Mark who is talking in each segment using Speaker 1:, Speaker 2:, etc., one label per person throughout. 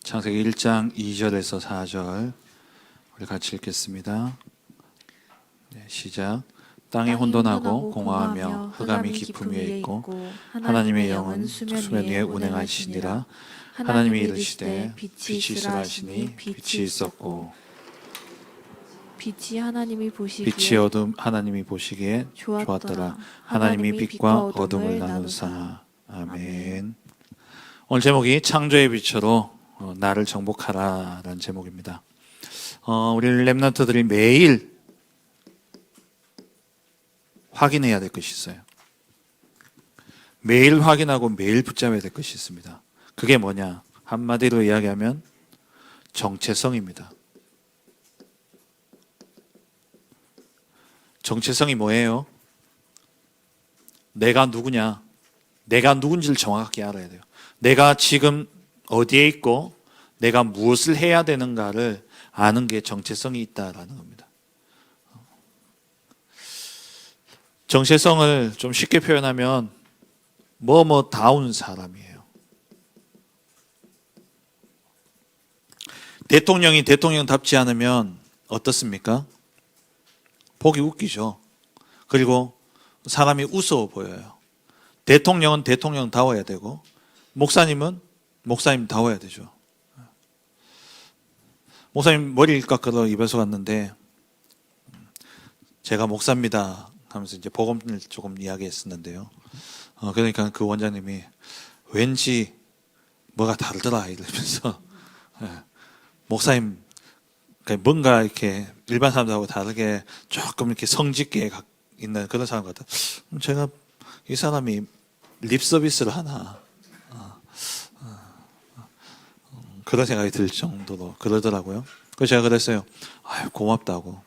Speaker 1: 창세기 1장 2절에서 4절 우리 같이 읽겠습니다. 시작. 땅이 혼돈하고 공허하며 흑암이 깊음 위에 있고 하나님의 영은 수면 위에 운행하시니라. 하나님이 이르시되 빛이 있으라 하시니 빛이 있었고
Speaker 2: 빛이 하나님이 보시기에
Speaker 1: 빛이 어둠 하나님이 보시기에 좋았더라. 하나님이 빛과 어둠을 나누사. 아멘. 오늘 제목이 창조의 빛으로 나를 정복하라 라는 제목입니다. 우리 렘넌트들이 매일 확인해야 될 것이 있어요. 매일 확인하고 매일 붙잡아야 될 것이 있습니다. 그게 뭐냐? 한마디로 이야기하면 정체성입니다. 정체성이 뭐예요? 내가 누구냐? 내가 누군지를 정확하게 알아야 돼요. 내가 지금 어디에 있고 내가 무엇을 해야 되는가를 아는 게 정체성이 있다라는 겁니다. 정체성을 좀 쉽게 표현하면 뭐뭐다운 사람이에요. 대통령이 대통령답지 않으면 어떻습니까? 보기 웃기죠. 그리고 사람이 우스워 보여요. 대통령은 대통령다워야 되고 목사님은 목사님다워야 되죠. 목사님 머리를 깎으러 입에서 갔는데 제가 목사입니다 하면서 이제 복음을 조금 이야기했었는데요. 그러니까 그 원장님이 왠지 뭐가 다르더라 이러면서 목사님 뭔가 이렇게 일반 사람들하고 다르게 조금 이렇게 성직계 있는 그런 사람 같다. 제가 이 사람이 립 서비스를 하나 그런 생각이 들 정도로 그러더라고요. 그래서 제가 그랬어요. 아유, 고맙다고.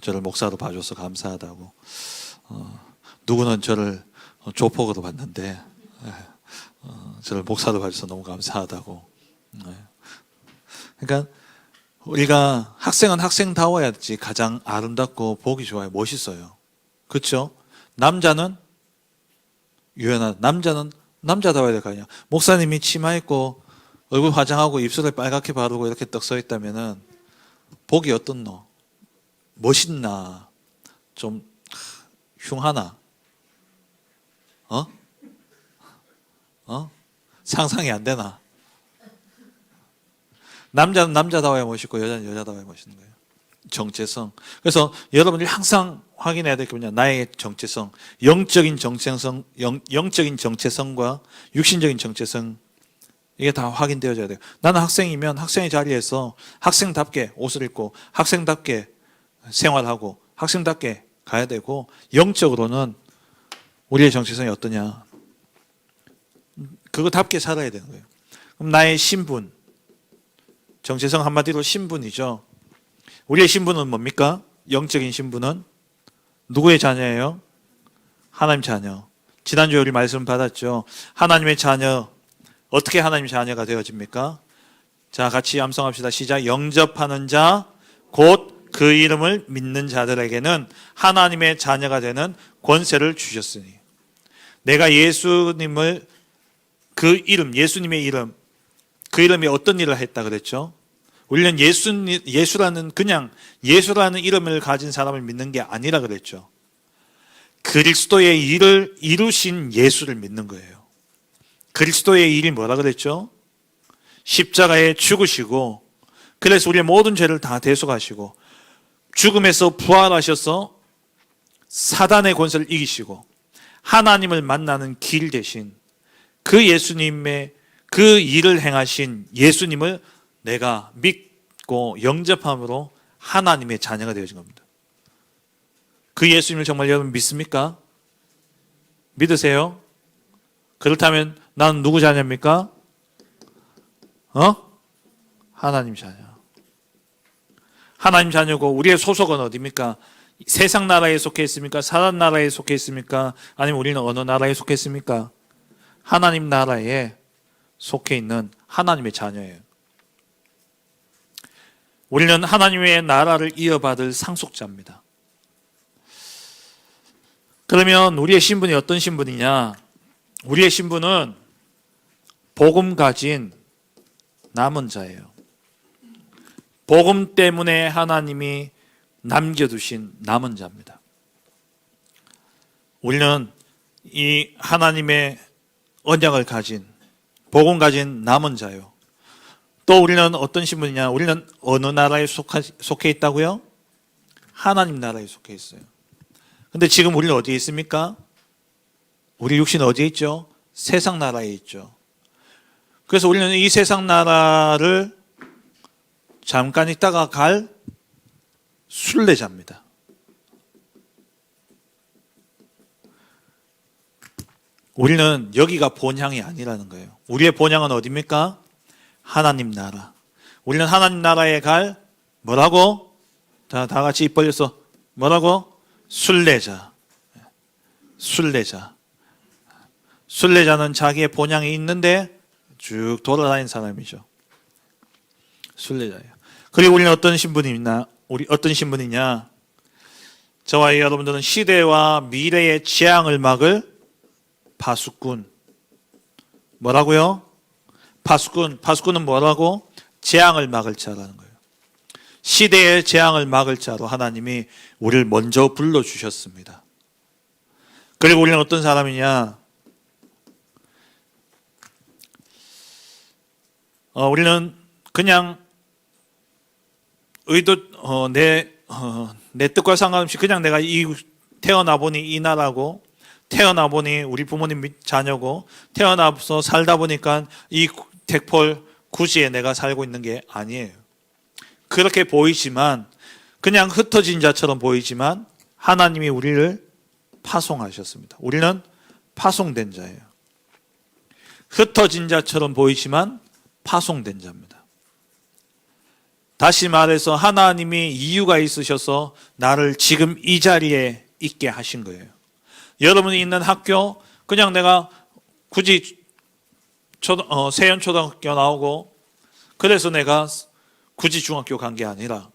Speaker 1: 저를 목사로 봐줘서 감사하다고. 누구는 저를 조폭으로 봤는데 저를 목사로 봐줘서 너무 감사하다고. 그러니까 우리가 학생은 학생다워야지 가장 아름답고 보기 좋아요. 멋있어요. 그렇죠? 남자는 유연한 남자는 남자다워야 될 거 아니야. 목사님이 치마 입고 얼굴 화장하고 입술을 빨갛게 바르고 이렇게 떡 서 있다면은 보기 어떻노? 멋있나? 좀 흉하나? 상상이 안 되나? 남자는 남자다워야 멋있고 여자는 여자다워야 멋있는 거예요. 정체성. 그래서 여러분들이 항상 확인해야 될 게 뭐냐? 나의 정체성, 영적인 정체성과 육신적인 정체성. 이게 다 확인되어져야 돼요. 나는 학생이면 학생의 자리에서 학생답게 옷을 입고 학생답게 생활하고 학생답게 가야 되고, 영적으로는 우리의 정체성이 어떠냐? 그거답게 살아야 되는 거예요. 그럼 나의 신분, 정체성 한마디로 신분이죠. 우리의 신분은 뭡니까? 영적인 신분은 누구의 자녀예요? 하나님 자녀. 지난주에 우리 말씀 받았죠. 하나님의 자녀. 어떻게 하나님의 자녀가 되어집니까? 자, 같이 암송합시다. 시작. 영접하는 자, 곧 그 이름을 믿는 자들에게는 하나님의 자녀가 되는 권세를 주셨으니. 내가 예수님을 그 이름, 예수님의 이름, 그 이름이 어떤 일을 했다 그랬죠? 우리는 예수라는 그냥 예수라는 이름을 가진 사람을 믿는 게 아니라 그랬죠. 그리스도의 일을 이루신 예수를 믿는 거예요. 그리스도의 일이 뭐라 그랬죠? 십자가에 죽으시고, 그래서 우리의 모든 죄를 다 대속하시고, 죽음에서 부활하셔서 사단의 권세를 이기시고 하나님을 만나는 길 대신 그 예수님의 그 일을 행하신 예수님을 내가 믿고 영접함으로 하나님의 자녀가 되어진 겁니다. 그 예수님을 정말 여러분 믿습니까? 믿으세요? 그렇다면 나는 누구 자녀입니까? 하나님 자녀. 하나님 자녀고 우리의 소속은 어디입니까? 세상 나라에 속해 있습니까? 사단 나라에 속해 있습니까? 아니면 우리는 어느 나라에 속해 있습니까? 하나님 나라에 속해 있는 하나님의 자녀예요. 우리는 하나님의 나라를 이어받을 상속자입니다. 그러면 우리의 신분이 어떤 신분이냐? 우리의 신분은 복음 가진 남은 자예요. 복음 때문에 하나님이 남겨두신 남은 자입니다. 우리는 이 하나님의 언약을 가진, 복음 가진 남은 자요. 또 우리는 어떤 신분이냐? 우리는 어느 나라에 속해 있다고요? 하나님 나라에 속해 있어요. 근데 지금 우리는 어디에 있습니까? 우리 육신은 어디에 있죠? 세상 나라에 있죠. 그래서 우리는 이 세상 나라를 잠깐 있다가 갈 순례자입니다. 우리는 여기가 본향이 아니라는 거예요. 우리의 본향은 어디입니까? 하나님 나라. 우리는 하나님 나라에 갈 뭐라고? 다 같이 입 벌려서 뭐라고? 순례자. 순례자. 순례자는 자기의 본향이 있는데 쭉 돌아다니는 사람이죠. 순례자예요. 그리고 우리는 어떤 신분이냐? 어떤 신분이냐? 저와 여러분들은 시대와 미래의 재앙을 막을 파수꾼. 뭐라고요? 파수꾼. 파수꾼은 뭐라고? 재앙을 막을 자라는 거예요. 시대의 재앙을 막을 자로 하나님이 우리를 먼저 불러주셨습니다. 그리고 우리는 어떤 사람이냐? 우리는 그냥 내 뜻과 상관없이 그냥 내가 태어나 보니 이 나라고, 태어나 보니 우리 부모님 자녀고, 태어나서 살다 보니까 이 덱폴 구지에 내가 살고 있는 게 아니에요. 그렇게 보이지만, 그냥 흩어진 자처럼 보이지만 하나님이 우리를 파송하셨습니다. 우리는 파송된 자예요. 흩어진 자처럼 보이지만 파송된 자입니다. 다시 말해서 하나님이 이유가 있으셔서 나를 지금 이 자리에 있게 하신 거예요. 여러분이 있는 학교, 그냥 내가 굳이 세연초등학교 나오고 그래서 내가 굳이 중학교 간 게 아니라,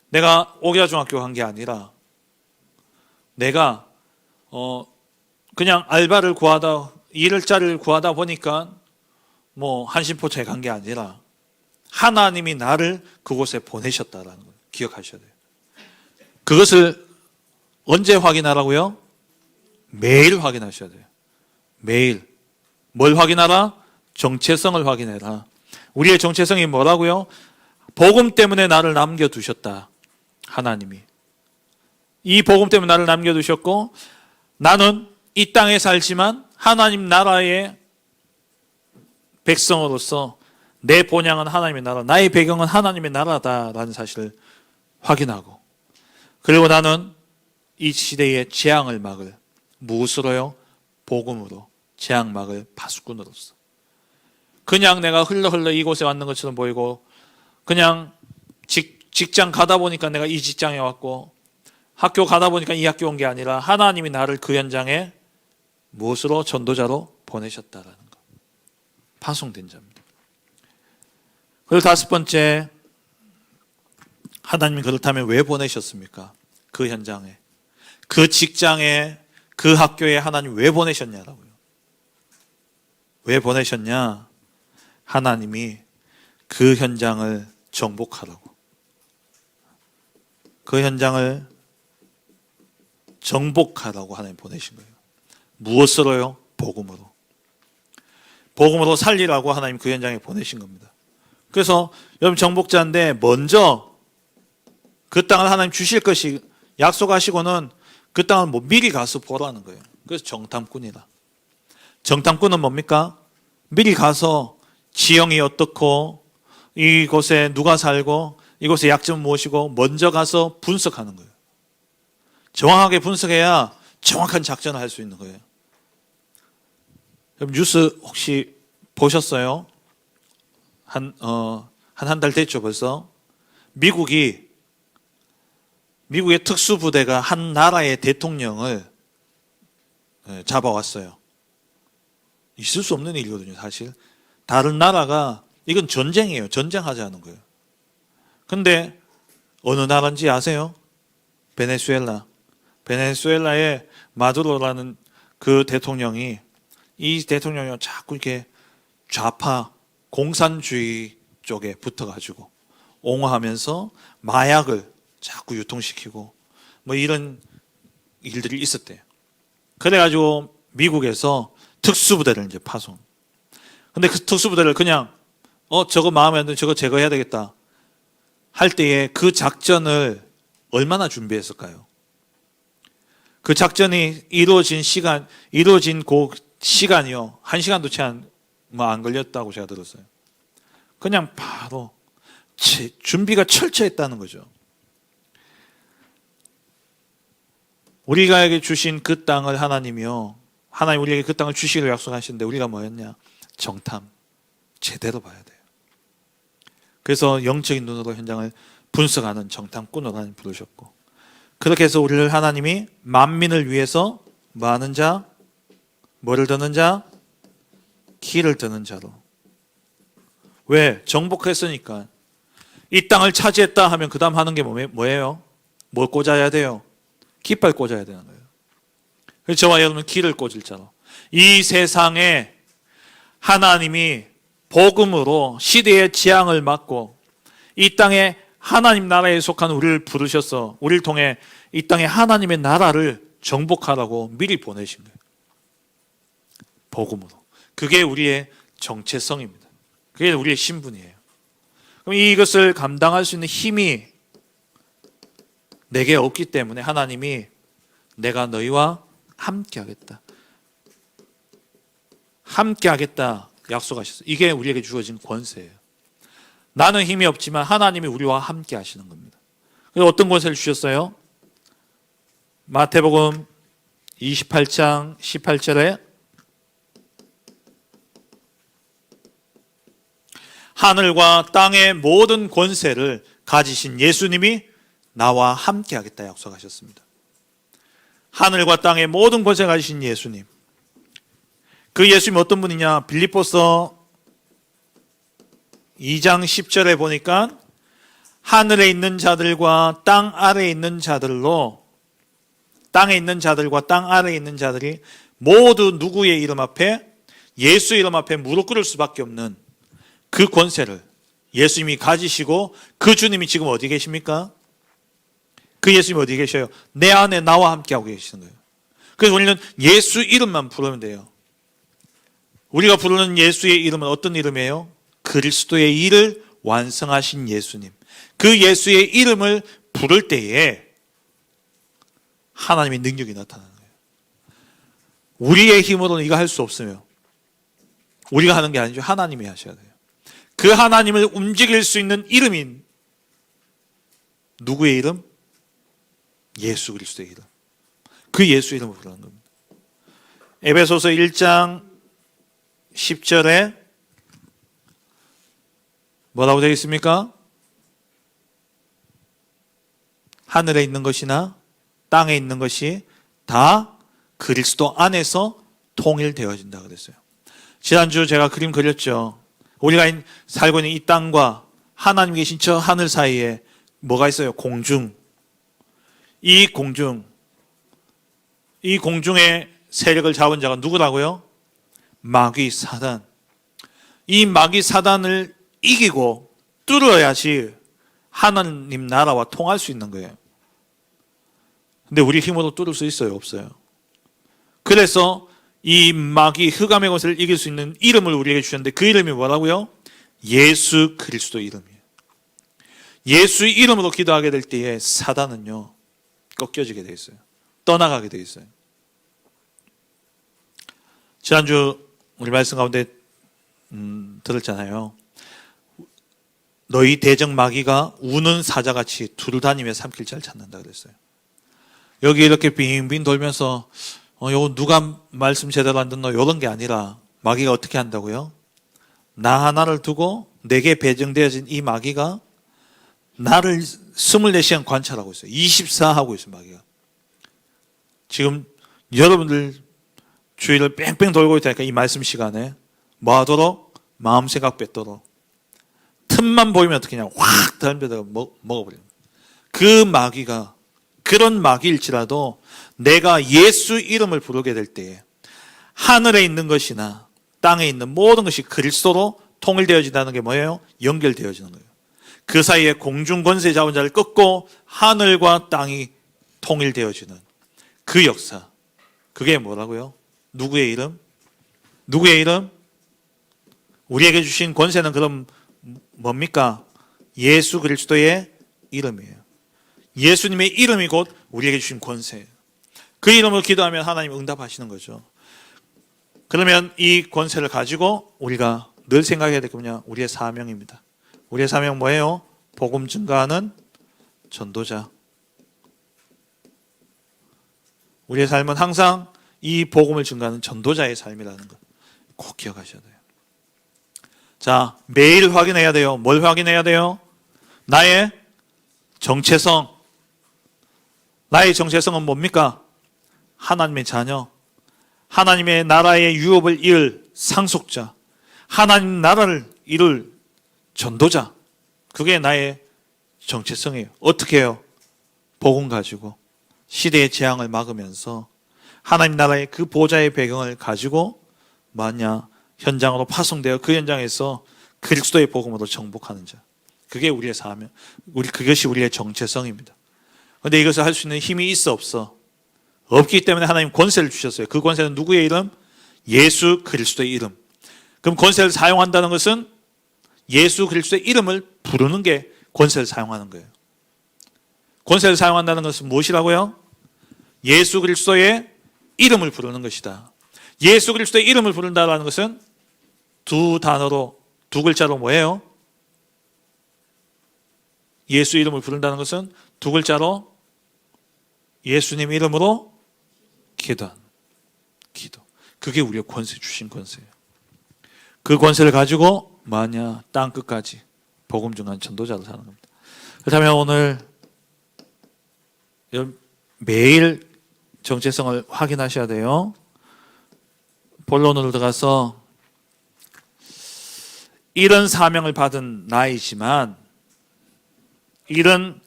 Speaker 1: 내가 옥야중학교 간 게 아니라, 내가 그냥 알바를 구하다, 일자리를 구하다 보니까 한신포차에 간 게 아니라 하나님이 나를 그곳에 보내셨다라는 걸 기억하셔야 돼요. 그것을 언제 확인하라고요? 매일 확인하셔야 돼요. 매일. 뭘 확인하라? 정체성을 확인해라. 우리의 정체성이 뭐라고요? 복음 때문에 나를 남겨두셨다. 하나님이. 이 복음 때문에 나를 남겨두셨고, 나는 이 땅에 살지만 하나님 나라의 백성으로서 내 본향은 하나님의 나라, 나의 배경은 하나님의 나라다라는 사실을 확인하고, 그리고 나는 이 시대의 재앙을 막을, 무엇으로요? 복음으로 재앙 막을 파수꾼으로서. 그냥 내가 흘러 이곳에 왔는 것처럼 보이고, 그냥 직장 가다 보니까 내가 이 직장에 왔고, 학교 가다 보니까 이 학교 온 게 아니라 하나님이 나를 그 현장에 무엇으로? 전도자로 보내셨다라는 것. 파송된 자입니다. 그리고 다섯 번째, 하나님이 그렇다면 왜 보내셨습니까? 그 현장에, 그 직장에, 그 학교에 하나님 왜 보내셨냐라고요. 왜 보내셨냐? 하나님이 그 현장을 정복하라고. 그 현장을 정복하라고 하나님 보내신 거예요. 무엇으로요? 복음으로. 복음으로 살리라고 하나님 그 현장에 보내신 겁니다. 그래서 여러분 정복자인데 먼저 그 땅을 하나님 주실 것이 약속하시고는 그 땅을 미리 가서 보라는 거예요. 그래서 정탐꾼이라. 정탐꾼은 뭡니까? 미리 가서 지형이 어떻고 이곳에 누가 살고 이곳의 약점은 무엇이고 먼저 가서 분석하는 거예요. 정확하게 분석해야 정확한 작전을 할 수 있는 거예요. 여러분 뉴스 혹시 보셨어요? 한 달 됐죠 벌써. 미국의 특수부대가 한 나라의 대통령을 잡아왔어요. 있을 수 없는 일이거든요 사실. 다른 나라가, 이건 전쟁이에요. 전쟁하자는 거예요. 근데 어느 나라인지 아세요? 베네수엘라. 베네수엘라의 마두로라는 그 대통령이, 이 대통령이 자꾸 이렇게 좌파 공산주의 쪽에 붙어가지고 옹호하면서 마약을 자꾸 유통시키고 뭐 이런 일들이 있었대요. 그래가지고 미국에서 특수부대를 이제 파송. 근데 그 특수부대를 그냥 저거 마음에 안 드는 저거 제거해야 되겠다 할 때에 그 작전을 얼마나 준비했을까요? 그 작전이 이루어진 그 시간이요. 1시간도 채 안 걸렸다고 제가 들었어요. 그냥 바로 준비가 철저했다는 거죠. 우리가에게 주신 그 땅을 하나님이요. 하나님 우리에게 그 땅을 주시기로 약속하시는데 우리가 뭐였냐? 정탐. 제대로 봐야 돼요. 그래서 영적인 눈으로 현장을 분석하는 정탐꾼으로 하나님 부르셨고, 그렇게 해서 우리를 하나님이 만민을 위해서 뭐 하는 자? 뭐를 드는 자? 길을 드는 자로. 왜? 정복했으니까. 이 땅을 차지했다 하면 그 다음 하는 게 뭐예요? 뭘 꽂아야 돼요? 깃발 꽂아야 되는 거예요. 그래서 저와 여러분은 길을 꽂을 자로. 이 세상에 하나님이 복음으로 시대의 재앙을 막고 이 땅에 하나님 나라에 속한 우리를 부르셔서 우리를 통해 이 땅에 하나님의 나라를 정복하라고 미리 보내신 거예요. 복음으로. 그게 우리의 정체성입니다. 그게 우리의 신분이에요. 그럼 이것을 감당할 수 있는 힘이 내게 없기 때문에 하나님이 내가 너희와 함께 하겠다. 함께 하겠다 약속하셨어요. 이게 우리에게 주어진 권세예요. 나는 힘이 없지만 하나님이 우리와 함께 하시는 겁니다. 그래서 어떤 권세를 주셨어요? 마태복음 28장 18절에 하늘과 땅의 모든 권세를 가지신 예수님이 나와 함께 하겠다 약속하셨습니다. 하늘과 땅의 모든 권세를 가지신 예수님. 그 예수님이 어떤 분이냐? 빌립보서 2장 10절에 보니까 하늘에 있는 자들과 땅 아래에 있는 자들로, 땅에 있는 자들과 땅 아래에 있는 자들이 모두 누구의 이름 앞에? 예수 이름 앞에 무릎 꿇을 수밖에 없는 그 권세를 예수님이 가지시고, 그 주님이 지금 어디 계십니까? 그 예수님이 어디 계셔요? 내 안에 나와 함께하고 계시는 거예요. 그래서 우리는 예수 이름만 부르면 돼요. 우리가 부르는 예수의 이름은 어떤 이름이에요? 그리스도의 일을 완성하신 예수님. 그 예수의 이름을 부를 때에 하나님의 능력이 나타나는 거예요. 우리의 힘으로는 이거 할 수 없으며, 우리가 하는 게 아니죠. 하나님이 하셔야 돼요. 그 하나님을 움직일 수 있는 이름인 누구의 이름? 예수 그리스도의 이름. 그 예수 이름을 부르는 겁니다. 에베소서 1장 10절에 뭐라고 되어 있습니까? 하늘에 있는 것이나 땅에 있는 것이 다 그리스도 안에서 통일되어진다 그랬어요. 지난주 제가 그림 그렸죠. 우리가 살고 있는 이 땅과 하나님 계신 저 하늘 사이에 뭐가 있어요? 공중. 이 공중의 세력을 잡은 자가 누구라고요? 마귀 사단. 이 마귀 사단을 이기고 뚫어야지 하나님 나라와 통할 수 있는 거예요. 근데 우리 힘으로 뚫을 수 있어요? 없어요? 그래서 이 마귀 흑암의 것을 이길 수 있는 이름을 우리에게 주셨는데 그 이름이 뭐라고요? 예수 그리스도 이름이에요. 예수 이름으로 기도하게 될 때에 사단은요 꺾여지게 돼 있어요. 떠나가게 돼 있어요. 지난주 우리 말씀 가운데 들었잖아요. 너희 대적 마귀가 우는 사자같이 두루다니며 삼킬자를 찾는다 그랬어요. 여기 이렇게 빙빙 돌면서 요거 누가 말씀 제대로 안 듣노? 이런 게 아니라 마귀가 어떻게 한다고요? 나 하나를 두고 내게 배정되어진 이 마귀가 나를 24시간 관찰하고 있어요. 24 하고 있어요, 마귀가. 지금 여러분들 주위를 뺑뺑 돌고 있다니까 이 말씀 시간에 뭐 하도록? 마음 생각 뺏도록. 틈만 보이면 어떻게 하냐? 확 덤벼다가 먹어버려요. 그 마귀가 그런 마귀일지라도 내가 예수 이름을 부르게 될 때에 하늘에 있는 것이나 땅에 있는 모든 것이 그리스도로 통일되어진다는 게 뭐예요? 연결되어지는 거예요. 그 사이에 공중 권세 잡은 자를 꺾고 하늘과 땅이 통일되어지는 그 역사. 그게 뭐라고요? 누구의 이름? 누구의 이름? 우리에게 주신 권세는 그럼 뭡니까? 예수 그리스도의 이름이에요. 예수님의 이름이 곧 우리에게 주신 권세예요. 그 이름으로 기도하면 하나님 응답하시는 거죠. 그러면 이 권세를 가지고 우리가 늘 생각해야 될 게 뭐냐? 우리의 사명입니다. 우리의 사명 뭐예요? 복음 증거하는 전도자. 우리의 삶은 항상 이 복음을 증거하는 전도자의 삶이라는 것 꼭 기억하셔야 돼요. 자, 매일 확인해야 돼요. 뭘 확인해야 돼요? 나의 정체성. 나의 정체성은 뭡니까? 하나님의 자녀. 하나님의 나라의 유업을 이을 상속자. 하나님 나라를 이룰 전도자. 그게 나의 정체성이에요. 어떻게 해요? 복음 가지고 시대의 재앙을 막으면서 하나님 나라의 그 보좌의 배경을 가지고 뭐냐? 현장으로 파송되어 그 현장에서 그리스도의 복음으로 정복하는 자. 그게 우리의 사명. 그것이 우리의 정체성입니다. 그런데 이것을 할 수 있는 힘이 있어 없어? 없기 때문에 하나님 권세를 주셨어요. 그 권세는 누구의 이름? 예수 그리스도의 이름. 그럼 권세를 사용한다는 것은 예수 그리스도의 이름을 부르는 게 권세를 사용하는 거예요. 권세를 사용한다는 것은 무엇이라고요? 예수 그리스도의 이름을 부르는 것이다. 예수 그리스도의 이름을 부른다는 것은 두 단어로, 두 글자로 뭐예요? 예수 이름을 부른다는 것은 두 글자로 예수님 이름으로 기도하는 기도. 그게 우리가 권세 주신 권세예요. 그 권세를 가지고 마냐 땅 끝까지 복음 증거하는 전도자로 사는 겁니다. 그렇다면 오늘 매일 정체성을 확인하셔야 돼요. 본론으로 들어가서 이런 사명을 받은 나이지만 이런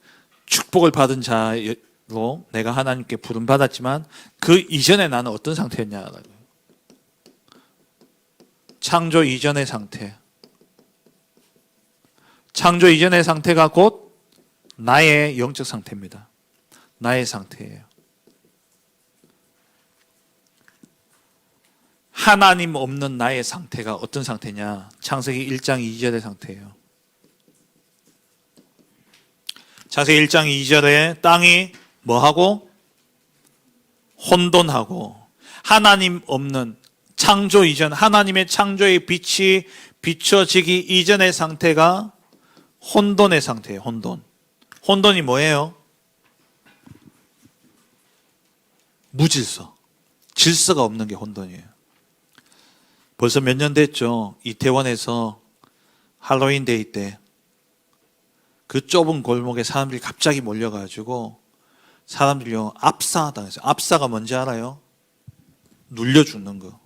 Speaker 1: 축복을 받은 자로 내가 하나님께 부름받았지만 그 이전에 나는 어떤 상태였냐라고. 창조 이전의 상태. 창조 이전의 상태가 곧 나의 영적 상태입니다. 나의 상태예요. 하나님 없는 나의 상태가 어떤 상태냐? 창세기 1장 2절의 상태예요. 창세기 1장 2절에 땅이 뭐하고? 혼돈하고 하나님 없는 창조 이전, 하나님의 창조의 빛이 비춰지기 이전의 상태가 혼돈의 상태예요. 혼돈. 혼돈이 뭐예요? 무질서. 질서가 없는 게 혼돈이에요. 벌써 몇 년 됐죠. 이태원에서 할로윈 데이 때 그 좁은 골목에 사람들이 갑자기 몰려가지고 사람들이요 압사당했어요. 압사가 뭔지 알아요? 눌려 죽는 거.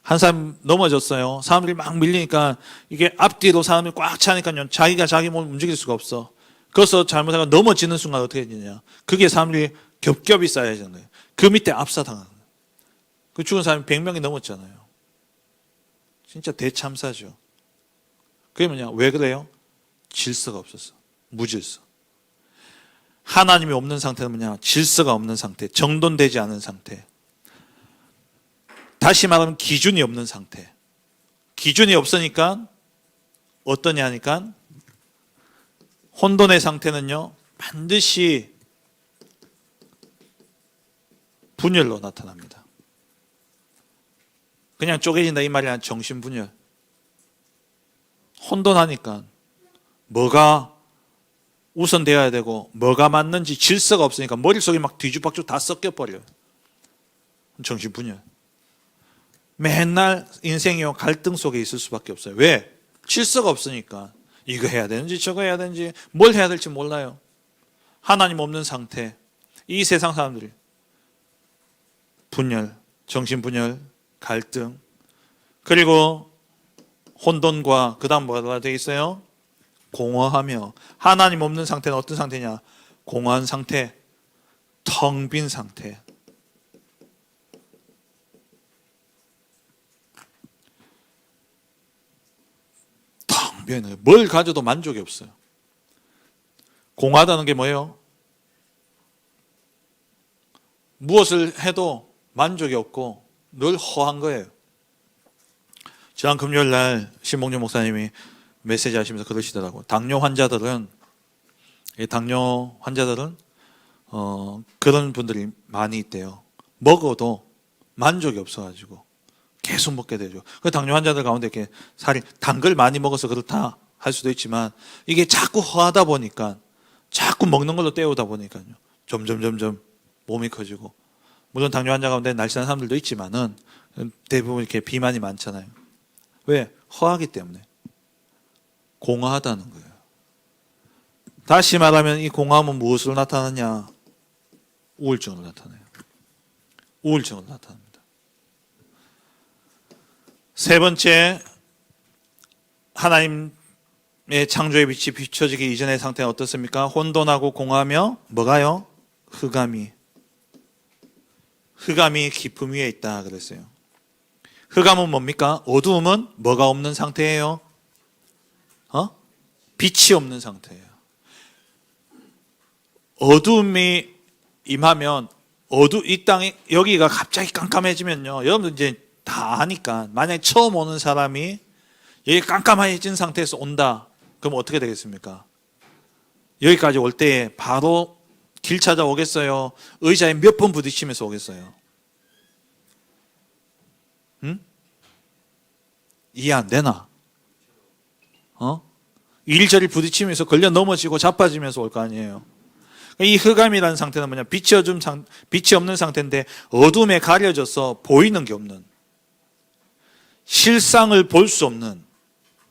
Speaker 1: 한 사람 넘어졌어요. 사람들이 막 밀리니까 이게 앞뒤로 사람들이 꽉 차니까요 자기가 자기 몸을 움직일 수가 없어. 그래서 잘못하면 넘어지는 순간 어떻게 되느냐? 그게 사람들이 겹겹이 쌓여지는 거예요. 그 밑에 압사당하는 거예요. 그 죽은 사람이 100명이 넘었잖아요. 진짜 대참사죠. 그게 뭐냐? 왜 그래요? 질서가 없었어. 무질서. 하나님이 없는 상태는 뭐냐? 질서가 없는 상태. 정돈되지 않은 상태. 다시 말하면 기준이 없는 상태. 기준이 없으니까 어떠냐니까 혼돈의 상태는요 반드시 분열로 나타납니다. 그냥 쪼개진다 이 말이 아니라 정신분열. 혼돈하니까 뭐가 우선되어야 되고 뭐가 맞는지 질서가 없으니까 머릿속이 막 뒤죽박죽 다 섞여버려요. 정신분열. 맨날 인생이요 갈등 속에 있을 수밖에 없어요. 왜? 질서가 없으니까 이거 해야 되는지 저거 해야 되는지 뭘 해야 될지 몰라요. 하나님 없는 상태. 이 세상 사람들이 분열, 정신분열, 갈등, 그리고 혼돈과 그 다음 뭐가 되어 있어요? 공허하며. 하나님 없는 상태는 어떤 상태냐? 공허한 상태, 텅 빈 상태. 방변이에요. 뭘 가져도 만족이 없어요. 공허하다는 게 뭐예요? 무엇을 해도 만족이 없고 늘 허한 거예요. 지난 금요일 날 신봉준 목사님이 메시지 하시면서 그러시더라고요. 당뇨 환자들은 그런 분들이 많이 있대요. 먹어도 만족이 없어가지고 계속 먹게 되죠. 그 당뇨 환자들 가운데 이렇게 단 걸 많이 먹어서 그렇다 할 수도 있지만 이게 자꾸 허하다 보니까 자꾸 먹는 걸로 때우다 보니까요. 점점 몸이 커지고, 물론 당뇨 환자 가운데 날씬한 사람들도 있지만은 대부분 이렇게 비만이 많잖아요. 왜? 허하기 때문에. 공허하다는 거예요. 다시 말하면 이 공허함은 무엇으로 나타나냐? 우울증으로 나타나요. 우울증으로 나타납니다. 세 번째, 하나님의 창조의 빛이 비춰지기 이전의 상태는 어떻습니까? 혼돈하고 공허하며 뭐가요? 흑암이 깊음 위에 있다 그랬어요. 흑암은 뭡니까? 어두움은 뭐가 없는 상태예요? 빛이 없는 상태예요. 어두움이 임하면 이 땅이 여기가 갑자기 깜깜해지면요. 여러분들 이제 다 아니까 만약에 처음 오는 사람이 여기 깜깜해진 상태에서 온다. 그럼 어떻게 되겠습니까? 여기까지 올 때에 바로 길 찾아오겠어요? 의자에 몇 번 부딪히면서 오겠어요? 응? 이해 안 되나? 이리저리 부딪히면서 걸려 넘어지고 자빠지면서 올 거 아니에요. 이 흑암이라는 상태는 뭐냐? 빛이 없는 상태인데 어둠에 가려져서 보이는 게 없는, 실상을 볼 수 없는,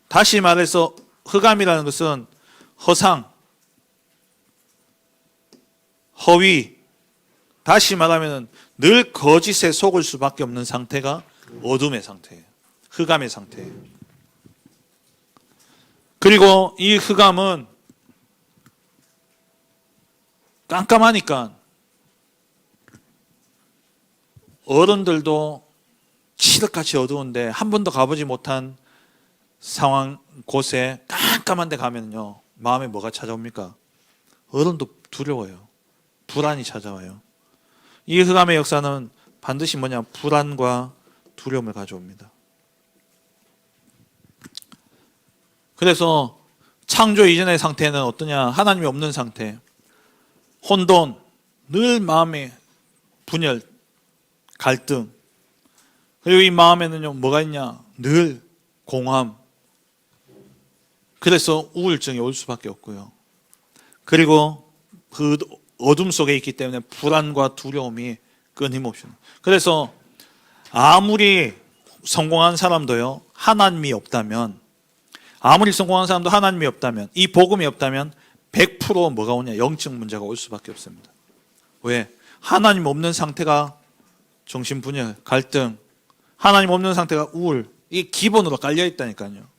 Speaker 1: 다시 말해서 흑암이라는 것은 허상, 허위, 다시 말하면 늘 거짓에 속을 수밖에 없는 상태가 어둠의 상태예요. 흑암의 상태예요. 그리고 이 흑암은 깜깜하니까 어른들도 칠흑같이 어두운데 한 번도 가보지 못한 상황, 곳에 깜깜한 데 가면요, 마음에 뭐가 찾아옵니까? 어른도 두려워요. 불안이 찾아와요. 이 흑암의 역사는 반드시 뭐냐? 불안과 두려움을 가져옵니다. 그래서 창조 이전의 상태는 어떠냐? 하나님이 없는 상태, 혼돈, 늘 마음에 분열, 갈등, 그리고 이 마음에는요 뭐가 있냐? 늘 공허함. 그래서 우울증이 올 수밖에 없고요. 그리고 그 어둠 속에 있기 때문에 불안과 두려움이 끊임없이. 그래서 아무리 성공한 사람도요, 하나님이 없다면, 이 복음이 없다면 100% 뭐가 오냐? 영적 문제가 올 수밖에 없습니다. 왜? 하나님 없는 상태가 정신분열, 갈등, 하나님 없는 상태가 우울, 이게 기본으로 깔려 있다니까요.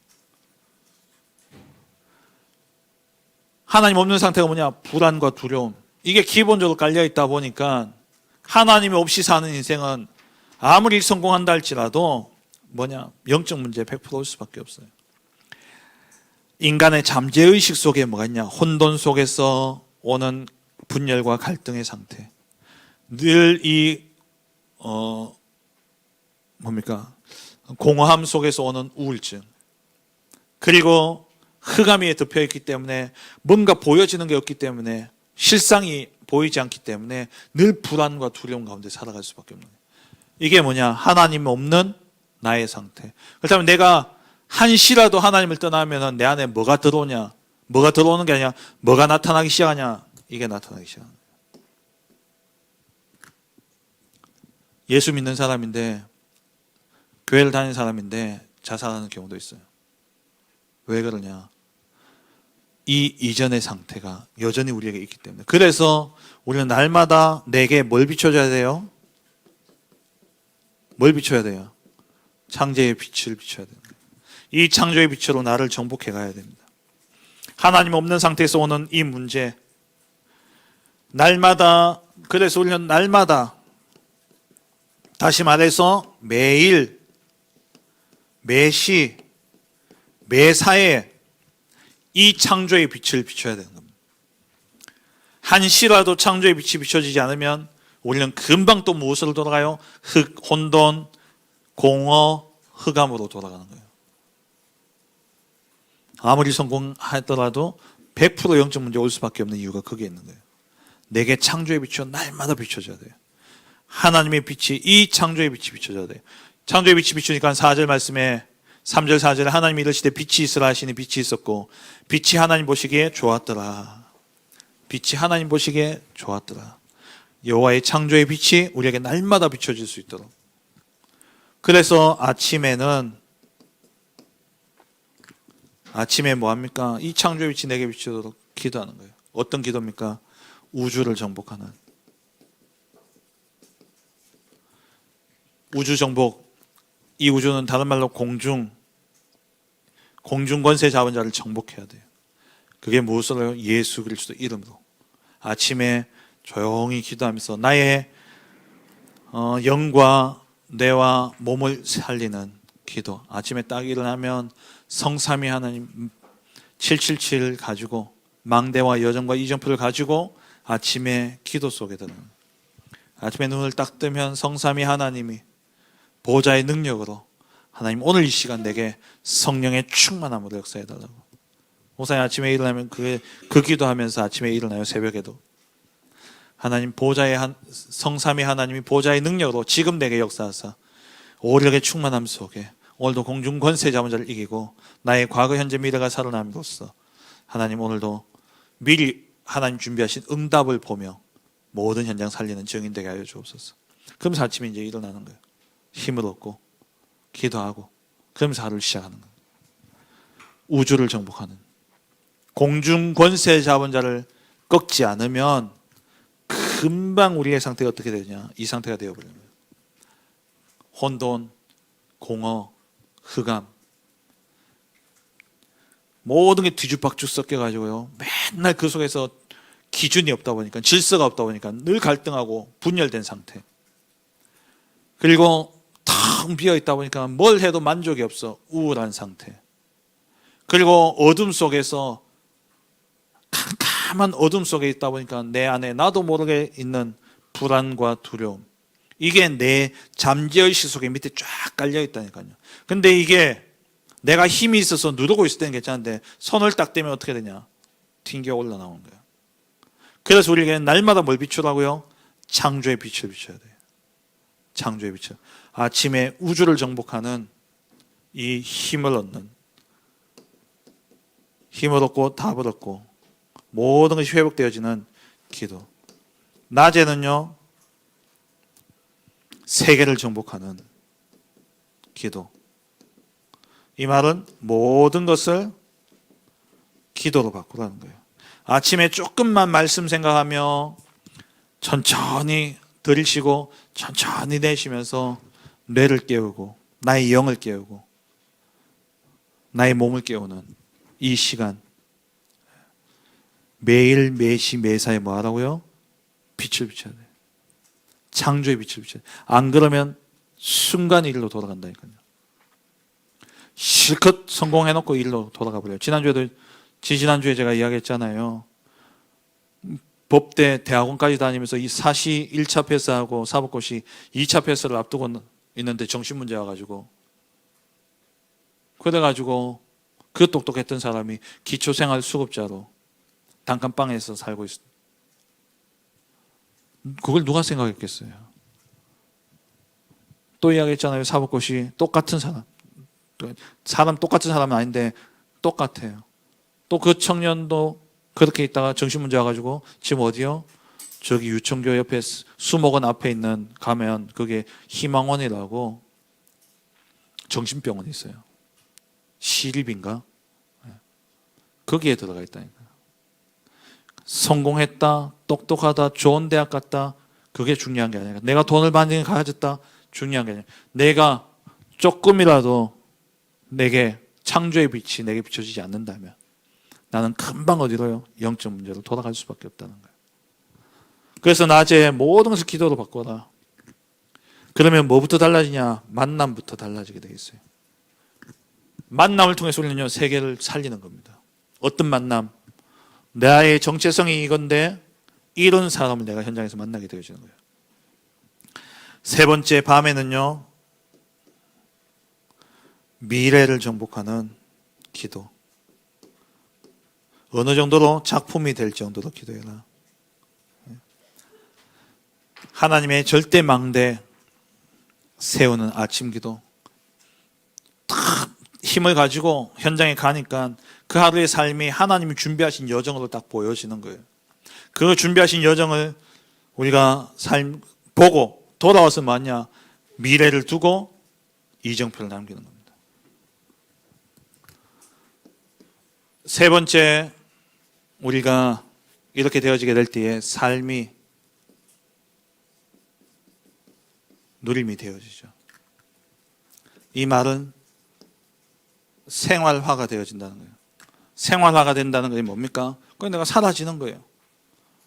Speaker 1: 하나님 없는 상태가 뭐냐? 불안과 두려움. 이게 기본적으로 깔려 있다 보니까 하나님이 없이 사는 인생은 아무리 성공한다 할지라도 뭐냐? 영적 문제 100% 올 수밖에 없어요. 인간의 잠재의식 속에 뭐가 있냐? 혼돈 속에서 오는 분열과 갈등의 상태. 늘 공허함 속에서 오는 우울증. 그리고 흑암이 덮여 있기 때문에 뭔가 보여지는 게 없기 때문에, 실상이 보이지 않기 때문에 늘 불안과 두려움 가운데 살아갈 수밖에 없는 거예요. 이게 뭐냐? 하나님 없는 나의 상태. 그렇다면 내가 한시라도 하나님을 떠나면 내 안에 뭐가 들어오냐? 뭐가 들어오는 게 아니라 뭐가 나타나기 시작하냐? 이게 나타나기 시작합니다. 예수 믿는 사람인데, 교회를 다니는 사람인데 자살하는 경우도 있어요. 왜 그러냐? 이 이전의 상태가 여전히 우리에게 있기 때문에. 그래서 우리는 날마다 내게 뭘 비춰줘야 돼요? 뭘 비춰야 돼요? 창조의 빛을 비춰야 됩니다. 이 창조의 빛으로 나를 정복해 가야 됩니다. 하나님 없는 상태에서 오는 이 문제, 날마다, 그래서 우리는 날마다, 다시 말해서 매일, 매시, 매사에 이 창조의 빛을 비춰야 되는 겁니다. 한시라도 창조의 빛이 비춰지지 않으면 우리는 금방 또 무엇으로 돌아가요? 흙, 혼돈, 공허, 흑암으로 돌아가는 거예요. 아무리 성공하더라도 100% 영적 문제 올 수밖에 없는 이유가 거기에 있는 거예요. 내게 창조의 빛이 날마다 비춰져야 돼요. 하나님의 빛이, 이 창조의 빛이 비춰져야 돼요. 창조의 빛이 비추니까 4절 말씀에 3절 4절에 하나님이 이르시되 빛이 있으라 하시니 빛이 있었고 빛이 하나님 보시기에 좋았더라. 빛이 하나님 보시기에 좋았더라. 여호와의 창조의 빛이 우리에게 날마다 비춰질 수 있도록. 그래서 아침에 뭐합니까? 이 창조의 빛이 내게 비추도록 기도하는 거예요. 어떤 기도입니까? 우주를 정복하는. 우주 정복. 이 우주는 다른 말로 공중 권세 잡은 자를 정복해야 돼요. 그게 무엇으로요? 예수 그리스도 이름으로. 아침에 조용히 기도하면서 나의 영과 뇌와 몸을 살리는 기도. 아침에 딱 일어나면 성삼위 하나님 777 가지고 망대와 여정과 이정표를 가지고 아침에 기도 속에 들어가는. 아침에 눈을 딱 뜨면 성삼위 하나님이 보좌의 능력으로 하나님 오늘 이 시간 내게 성령의 충만함으로 역사해달라고. 목사님 아침에 일어나면 그 기도하면서 아침에 일어나요. 새벽에도. 하나님 보좌의 성삼위 하나님이 보좌의 능력으로 지금 내게 역사하사 오력의 충만함 속에 오늘도 공중 권세 잡은 자를 이기고 나의 과거 현재 미래가 살아남으로써 하나님 오늘도 미리 하나님 준비하신 응답을 보며 모든 현장 살리는 증인 되게 하여 주옵소서. 그러면서 아침에 이제 일어나는 거예요. 힘을 얻고 기도하고 그러면서 하루를 시작하는 거예요. 우주를 정복하는. 공중 권세 잡은 자를 꺾지 않으면 금방 우리의 상태가 어떻게 되냐? 이 상태가 되어버리는 거예요. 혼돈, 공허, 흑암, 모든 게 뒤죽박죽 섞여가지고요. 맨날 그 속에서 기준이 없다 보니까, 질서가 없다 보니까 늘 갈등하고 분열된 상태. 그리고 텅 비어있다 보니까 뭘 해도 만족이 없어. 우울한 상태. 그리고 어둠 속에서 캄캄한 어둠 속에 있다 보니까 내 안에 나도 모르게 있는 불안과 두려움. 이게 내 잠재의식 속에 밑에 쫙 깔려 있다니까요. 근데 이게 내가 힘이 있어서 누르고 있을 때는 괜찮은데 손을 딱 대면 어떻게 되냐? 튕겨 올라나오는 거예요. 그래서 우리에게 날마다 뭘 비추라고요? 창조의 빛을 비춰야 돼요. 창조의 빛을. 아침에 우주를 정복하는 이 힘을 얻는, 힘을 얻고 답을 얻고 모든 것이 회복되어지는 기도. 낮에는요, 세계를 정복하는 기도. 이 말은 모든 것을 기도로 바꾸라는 거예요. 아침에 조금만 말씀 생각하며 천천히 들이쉬고 천천히 내쉬면서 뇌를 깨우고 나의 영을 깨우고 나의 몸을 깨우는 이 시간, 매일 매시 매사에 뭐 하라고요? 빛을 비춰야 돼요. 창조의 빛을 비춰야 돼요. 안 그러면 순간 일로 돌아간다니까요. 실컷 성공해놓고 일로 돌아가 버려요. 지난주에 제가 이야기했잖아요. 법대 대학원까지 다니면서 이 사시 1차 패스하고 사법고시 2차 패스를 앞두고 있는데 정신문제 와가지고 그래가지고 그 똑똑했던 사람이 기초생활 수급자로 단칸방에서 살고 있어. 그걸 누가 생각했겠어요? 또 이야기했잖아요. 사법고시 똑같은 사람 똑같은 사람은 아닌데 똑같아요. 또 그 청년도 그렇게 있다가 정신문제 와가지고 지금 어디요? 저기 유청교 옆에 수목원 앞에 있는 가면 그게 희망원이라고 정신병원이 있어요. 시립인가? 거기에 들어가 있다니까. 성공했다, 똑똑하다, 좋은 대학 갔다, 그게 중요한 게 아니라 내가 돈을 많이 가졌다, 중요한 게 아니라 내가 조금이라도 내게 창조의 빛이 내게 비춰지지 않는다면 나는 금방 어디로요? 영적 문제로 돌아갈 수밖에 없다는 거예요. 그래서 낮에 모든 것을 기도로 바꿔라. 그러면 뭐부터 달라지냐? 만남부터 달라지게 되겠어요. 만남을 통해서 우리는요, 세계를 살리는 겁니다. 어떤 만남? 나의 정체성이 이건데 이런 사람을 내가 현장에서 만나게 되어지는 거예요. 세 번째, 밤에는요, 미래를 정복하는 기도. 어느 정도로 작품이 될 정도로 기도해라. 하나님의 절대 망대 세우는 아침 기도. 딱 힘을 가지고 현장에 가니까 그 하루의 삶이 하나님이 준비하신 여정으로 딱 보여지는 거예요. 그 준비하신 여정을 우리가 보고 돌아와서 뭐냐? 미래를 두고 이정표를 남기는 겁니다. 세 번째, 우리가 이렇게 되어지게 될 때에 삶이 누림이 되어지죠. 이 말은 생활화가 되어진다는 거예요. 생활화가 된다는 게 뭡니까? 그건 내가 사라지는 거예요.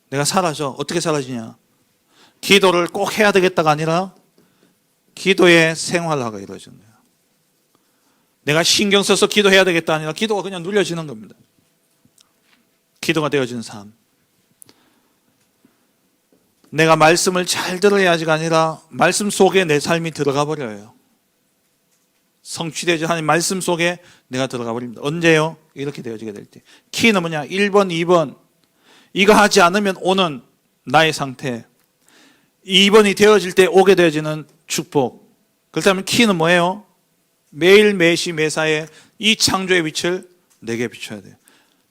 Speaker 1: 내가 사라져. 어떻게 사라지냐? 기도를 꼭 해야 되겠다가 아니라 기도의 생활화가 이루어지는 거예요. 내가 신경 써서 기도해야 되겠다 아니라 기도가 그냥 눌려지는 겁니다. 기도가 되어지는 삶. 내가 말씀을 잘 들어야지가 아니라 말씀 속에 내 삶이 들어가 버려요. 성취되지 않은 말씀 속에 내가 들어가 버립니다. 언제요? 이렇게 되어지게 될 때. 키는 뭐냐? 1번, 2번. 이거 하지 않으면 오는 나의 상태. 2번이 되어질 때 오게 되어지는 축복. 그렇다면 키는 뭐예요? 매일 매시 매사에 이 창조의 빛을 내게 비춰야 돼요.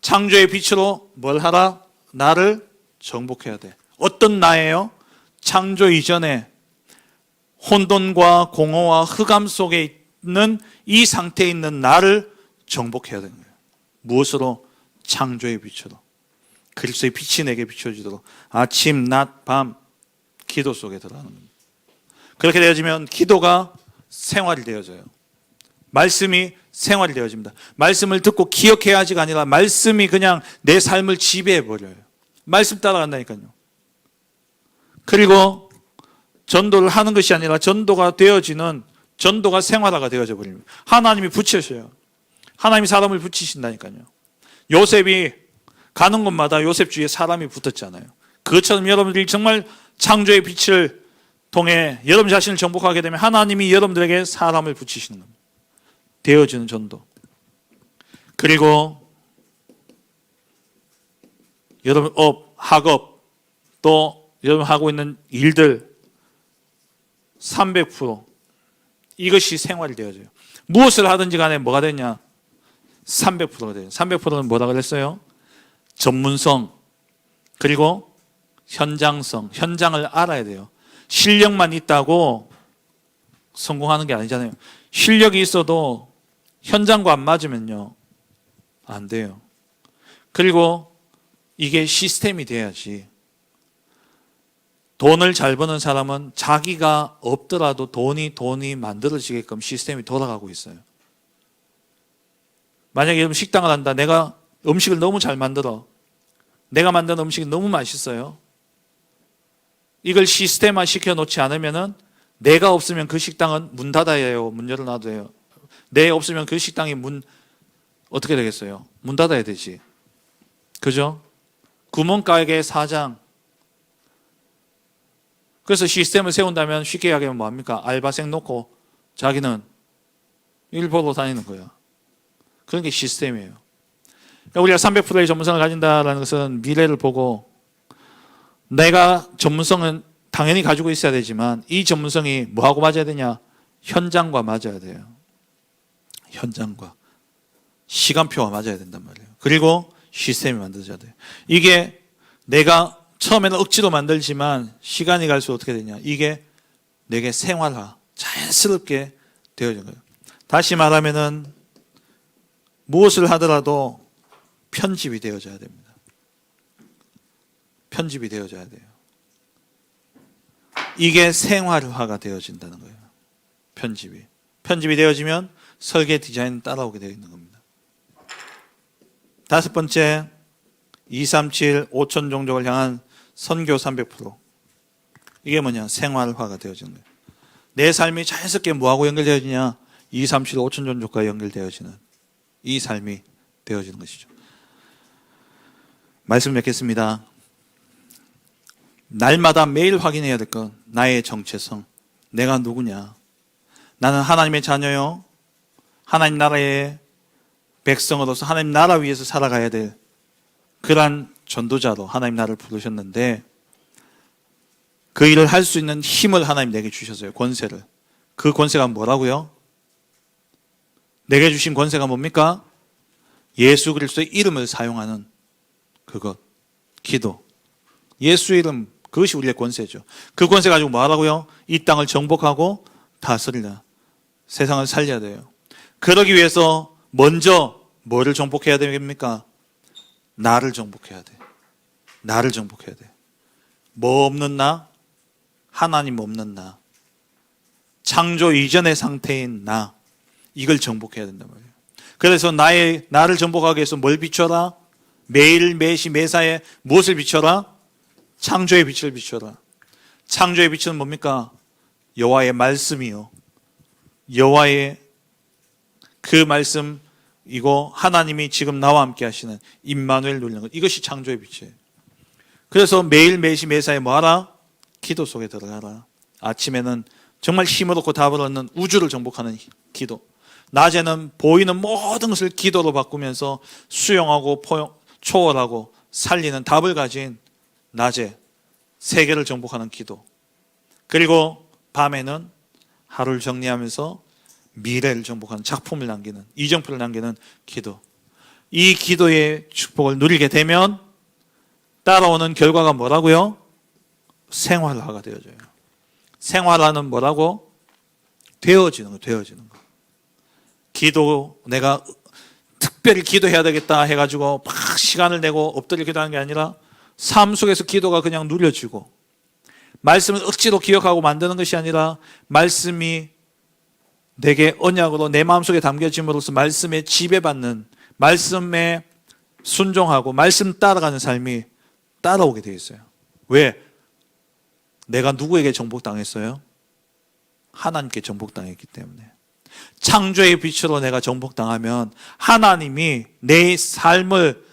Speaker 1: 창조의 빛으로 뭘 하라? 나를 정복해야 돼. 어떤 나예요? 창조 이전에 혼돈과 공허와 흑암 속에 있는 이 상태에 있는 나를 정복해야 되는 거예요. 무엇으로? 창조의 빛으로. 그리스도의 빛이 내게 비춰지도록 아침, 낮, 밤 기도 속에 들어가는 겁니다. 그렇게 되어지면 기도가 생활이 되어져요. 말씀이 생활이 되어집니다. 말씀을 듣고 기억해야지가 아니라 말씀이 그냥 내 삶을 지배해버려요. 말씀 따라간다니까요. 그리고 전도를 하는 것이 아니라 전도가 되어지는 전도가 생활화가 되어져 버립니다. 하나님이 붙이셔요. 하나님이 사람을 붙이신다니까요. 요셉이 가는 곳마다 요셉 주위에 사람이 붙었잖아요. 그것처럼 여러분들이 정말 창조의 빛을 통해 여러분 자신을 정복하게 되면 하나님이 여러분들에게 사람을 붙이시는 겁니다. 되어지는 전도. 그리고 여러분 학업, 또 여러분 하고 있는 일들 300% 이것이 생활이 되어져요. 무엇을 하든지 간에 뭐가 되냐? 300%가 돼요. 300%는 뭐라 그랬어요? 전문성, 그리고 현장성, 현장을 알아야 돼요. 실력만 있다고 성공하는 게 아니잖아요. 실력이 있어도 현장과 안 맞으면요, 안 돼요. 그리고 이게 시스템이 돼야지. 돈을 잘 버는 사람은 자기가 없더라도 돈이 만들어지게끔 시스템이 돌아가고 있어요. 만약에 여러분 식당을 한다. 내가 음식을 너무 잘 만들어. 내가 만든 음식이 너무 맛있어요. 이걸 시스템화 시켜놓지 않으면은 내가 없으면 그 식당은 문 닫아야 해요. 문 열어놔도 해요. 내 없으면 그 식당이 어떻게 되겠어요? 문 닫아야 되지. 그죠? 구멍가게 사장. 그래서 시스템을 세운다면 쉽게 이야기하면 뭐합니까? 알바생 놓고 자기는 일 보러 다니는 거예요. 그런 게 시스템이에요. 그러니까 우리가 300%의 전문성을 가진다는 것은 미래를 보고 내가 전문성은 당연히 가지고 있어야 되지만 이 전문성이 뭐하고 맞아야 되냐? 현장과 맞아야 돼요. 현장과. 시간표와 맞아야 된단 말이에요. 그리고 시스템이 만들어져야 돼요. 이게 내가 처음에는 억지로 만들지만 시간이 갈수록 어떻게 되냐? 이게 내게 생활화, 자연스럽게 되어진 거예요. 다시 말하면은 무엇을 하더라도 편집이 되어져야 됩니다. 편집이 되어져야 돼요. 이게 생활화가 되어진다는 거예요. 편집이 되어지면 설계 디자인은 따라오게 되어 있는 겁니다. 다섯 번째, 237 5천 종족을 향한 선교 300%. 이게 뭐냐? 생활화가 되어지는 거예요. 내 삶이 자연스럽게 뭐하고 연결되어지냐? 237 5천 종족과 연결되어지는 이 삶이 되어지는 것이죠. 말씀 맺겠습니다. 날마다 매일 확인해야 될 것, 나의 정체성. 내가 누구냐? 나는 하나님의 자녀요. 하나님 나라의 백성으로서 하나님 나라 위에서 살아가야 될 그러한 전도자로 하나님 나를 부르셨는데 그 일을 할 수 있는 힘을 하나님 내게 주셨어요. 권세를. 그 권세가 뭐라고요? 내게 주신 권세가 뭡니까? 예수 그리스도의 이름을 사용하는 그것, 기도. 예수 이름, 그것이 우리의 권세죠. 그 권세 가지고 뭐 하라고요? 이 땅을 정복하고 다스리라. 세상을 살려야 돼요. 그러기 위해서 먼저 뭐를 정복해야 됩니까? 나를 정복해야 돼. 나를 정복해야 돼. 뭐 없는 나? 하나님 없는 나. 창조 이전의 상태인 나. 이걸 정복해야 된단 말이에요. 그래서 나를 정복하기 위해서 뭘 비춰라? 매일 매시 매사에 무엇을 비춰라? 창조의 빛을 비춰라. 창조의 빛은 뭡니까? 여호와의 말씀이요. 여호와의 그 말씀이고 하나님이 지금 나와 함께 하시는 임마누엘 누리는 것. 이것이 창조의 빛이에요. 그래서 매일 매시 매사에 뭐하라? 기도 속에 들어가라. 아침에는 정말 힘을 얻고 답을 얻는 우주를 정복하는 기도. 낮에는 보이는 모든 것을 기도로 바꾸면서 수용하고 초월하고 살리는 답을 가진 낮에 세계를 정복하는 기도. 그리고 밤에는 하루를 정리하면서 미래를 정복하는 작품을 남기는, 이정표를 남기는 기도. 이 기도의 축복을 누리게 되면 따라오는 결과가 뭐라고요? 생활화가 되어져요. 생활화는 뭐라고? 되어지는 거. 기도, 내가 특별히 기도해야 되겠다 해가지고 막 시간을 내고 엎드려 기도하는 게 아니라 삶 속에서 기도가 그냥 누려지고, 말씀을 억지로 기억하고 만드는 것이 아니라 말씀이 내게 언약으로 내 마음속에 담겨짐으로써 말씀에 지배받는, 말씀에 순종하고 말씀 따라가는 삶이 따라오게 되어 있어요. 왜? 내가 누구에게 정복당했어요? 하나님께 정복당했기 때문에. 창조의 빛으로 내가 정복당하면 하나님이 내 삶을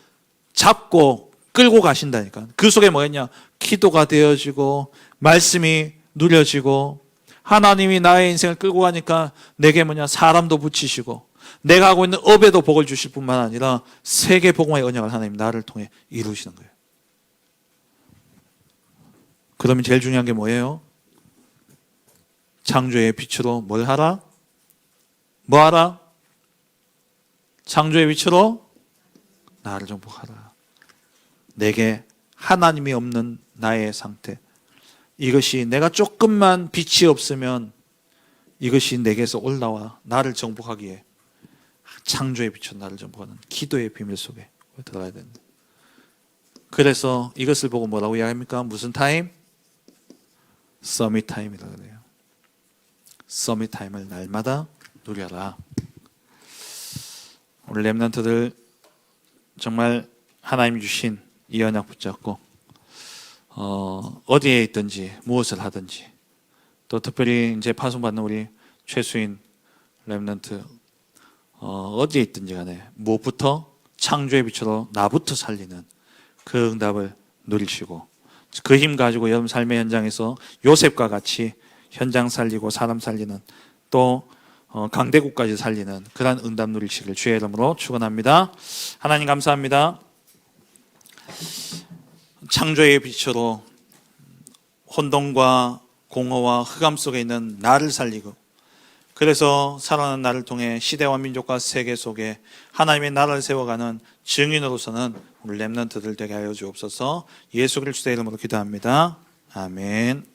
Speaker 1: 잡고 끌고 가신다니까. 그 속에 뭐였냐? 기도가 되어지고 말씀이 누려지고 하나님이 나의 인생을 끌고 가니까 내게 사람도 붙이시고 내가 하고 있는 업에도 복을 주실 뿐만 아니라 세계 복음의 언약을 하나님 나를 통해 이루시는 거예요. 그러면 제일 중요한 게 뭐예요? 창조의 빛으로 뭘 하라? 뭐 하라? 창조의 빛으로 나를 정복하라. 내게 하나님이 없는 나의 상태. 이것이 내가 조금만 빛이 없으면 이것이 내게서 올라와 나를 정복하기에 창조의 빛으로 나를 정복하는 기도의 비밀 속에 들어가야 된다. 그래서 이것을 보고 뭐라고 이야기합니까? 무슨 타임? 서밋 타임이라고 해요. 서밋 타임을 날마다 누려라. 우리 렘넌트들 정말 하나님 주신 이 언약 붙잡고 어디에 있든지 무엇을 하든지, 또 특별히 이제 파송받는 우리 최수인 렘넌트 어디에 있든지 간에 무엇부터? 창조의 빛으로 나부터 살리는 그 응답을 누리시고 그 힘 가지고 여러분 삶의 현장에서 요셉과 같이 현장 살리고 사람 살리는, 또 강대국까지 살리는 그런 응답 누리시길 주의 이름으로 축원합니다. 하나님 감사합니다. 창조의 빛으로 혼돈과 공허와 흑암 속에 있는 나를 살리고, 그래서 살아나는 나를 통해 시대와 민족과 세계 속에 하나님의 나라를 세워가는 증인으로서는 우리 렘넌트들 되게 하여 주옵소서. 예수 그리스도의 이름으로 기도합니다. 아멘.